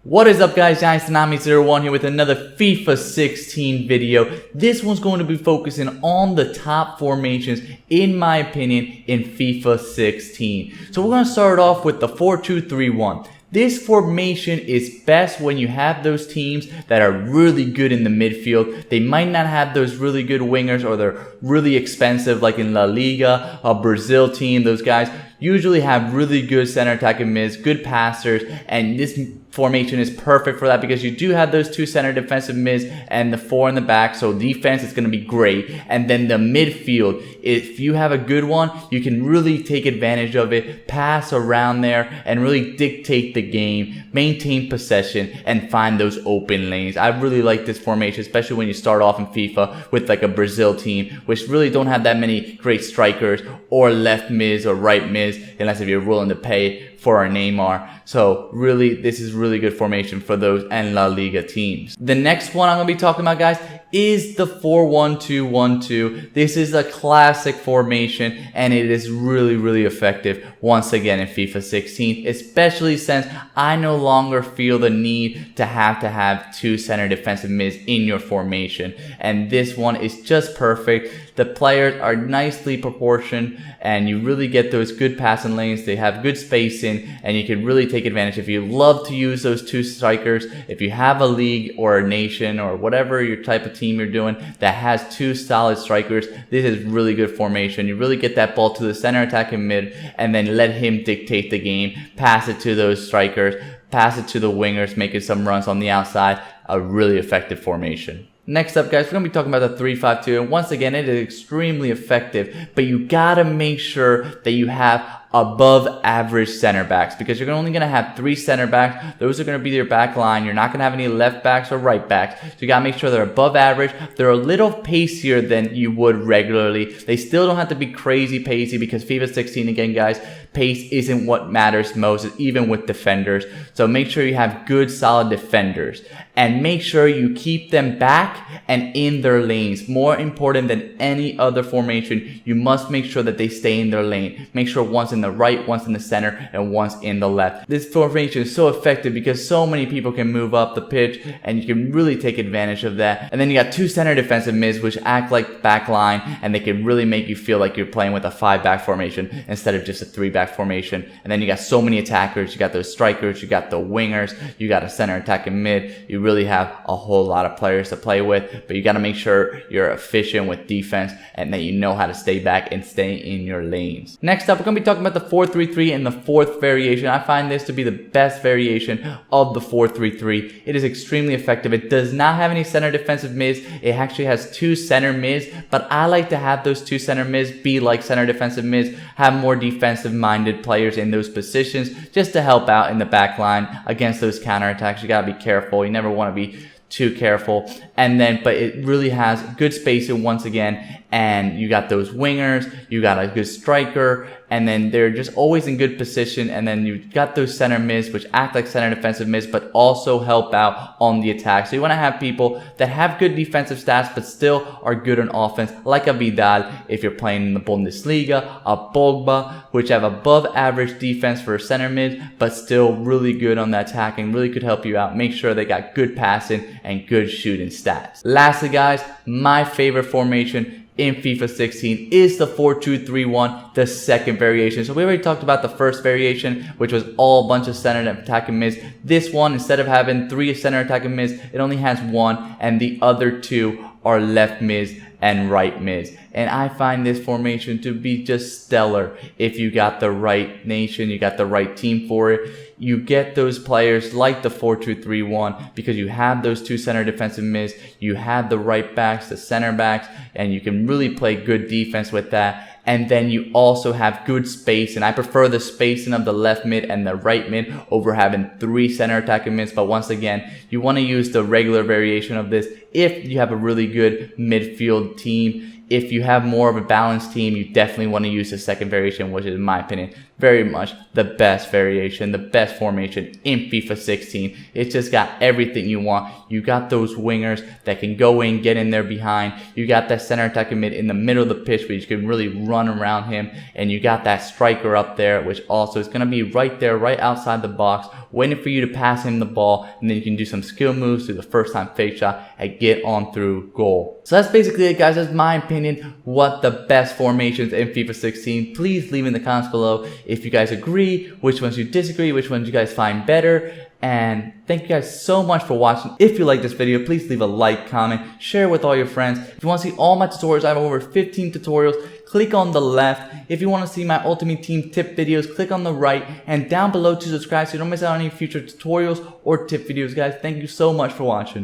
What is up guys, Tsunami01 here with another FIFA 16 video. This one's going to be focusing on the top formations, in my opinion, in FIFA 16. So we're going to start off with the 4-2-3-1. This formation is best when you have those teams that are really good in the midfield. They might not have those really good wingers, or they're really expensive like in La Liga, a Brazil team. Those guys usually have really good center attacking mids, good passers, and this formation is perfect for that because you do have those two center defensive mids and the four in the back, so defense is going to be great. And then the midfield, if you have a good one, you can really take advantage of it, pass around there and really dictate the game, maintain possession, and find those open lanes. I really like this formation, especially when you start off in FIFA with like a Brazil team, which really don't have that many great strikers or left mids or right mids, unless if you're willing to pay for our Neymar. So really, this is really good formation for those and La Liga teams. The next one I'm going to be talking about, guys, is the 4-1-2-1-2. This is a classic formation and it is really effective once again in FIFA 16, especially since I no longer feel the need to have two center defensive mids in your formation. And this one is just perfect. The players are nicely proportioned and you really get those good passing lanes. They have good spacing and you can really take advantage. If you love to use those two strikers, if you have a league or a nation or whatever your type of team you're doing that has two solid strikers, this is really good formation. You really get that ball to the center attacking mid and then let him dictate the game, pass it to those strikers, pass it to the wingers, making some runs on the outside. A really effective formation. Next up, guys, we're going to be talking about the 3-5-2, and once again, it is extremely effective, but you got to make sure that you have above average center backs, because you're only going to have 3 center backs. Those are going to be your back line. You're not going to have any left backs or right backs, so you got to make sure they're above average. They're a little pacier than you would regularly. They still don't have to be crazy pacey, because FIFA 16, again, guys, pace isn't what matters most, even with defenders. So make sure you have good solid defenders and make sure you keep them back and in their lanes. More important than any other formation, you must make sure that they stay in their lane. Make sure one's in the right, one's in the center, and one's in the left. This formation is so effective because so many people can move up the pitch and you can really take advantage of that. And then you got 2 center defensive mids which act like back line, and they can really make you feel like you're playing with a 5-back formation instead of just a 3-back formation. And then you got so many attackers. You got those strikers, you got the wingers, you got a center attacking mid. You really have a whole lot of players to play with, but you got to make sure you're efficient with defense and that you know how to stay back and stay in your lanes. Next up, we're going to be talking about the 4-3-3 and the 4th variation. I find this to be the best variation of the 4-3-3. It is extremely effective. It does not have any center defensive mids. It actually has 2 center mids, but I like to have those 2 center mids be like center defensive mids, have more defensive minded players in those positions just to help out in the back line against those counterattacks. You got to be careful. You never want to be too careful. And then, but it really has good spacing once again, and you got those wingers, you got a good striker, and then they're just always in good position. And then you've got those center mids which act like center defensive mids but also help out on the attack. So you want to have people that have good defensive stats but still are good on offense, like a Vidal if you're playing in the Bundesliga, a Pogba, which have above average defense for a center mid but still really good on the attack and really could help you out. Make sure they got good passing and good shooting stats. Lastly, guys, my favorite formation in FIFA 16 is the 4-2-3-1, the 2nd variation. So we already talked about the 1st variation, which was all a bunch of center attacking mids. This one, instead of having 3 center attacking mids, it only has 1, and the other 2 are left mids and right mids. And I find this formation to be just stellar if you got the right nation, you got the right team for it. You get those players like the 4-2-3-1 because you have those 2 center defensive mids, you have the right backs, the center backs, and you can really play good defense with that. And then you also have good space, and I prefer the spacing of the left mid and the right mid over having 3 center attacking mids. But once again, you want to use the regular variation of this if you have a really good midfield team. If you have more of a balanced team, you definitely want to use the second variation, which is, in my opinion, very much the best variation, the best formation in FIFA 16. It's just got everything you want. You got those wingers that can go in, get in there behind. You got that center attacking mid in the middle of the pitch, where you can really run around him. And you got that striker up there, which also is going to be right there, right outside the box, waiting for you to pass him the ball. And then you can do some skill moves, do the first time fake shot, and get on through goal. So that's basically it, guys. That's my opinion, what the best formations in FIFA 16. Please leave in the comments below if you guys agree, which ones you disagree, which ones you guys find better. And thank you guys so much for watching. If you like this video, please leave a like, comment, share with all your friends. If you want to see all my tutorials, I have over 15 tutorials. Click on the left. If you want to see my Ultimate Team tip videos, click on the right. And down below to subscribe so you don't miss out on any future tutorials or tip videos, guys. Thank you so much for watching.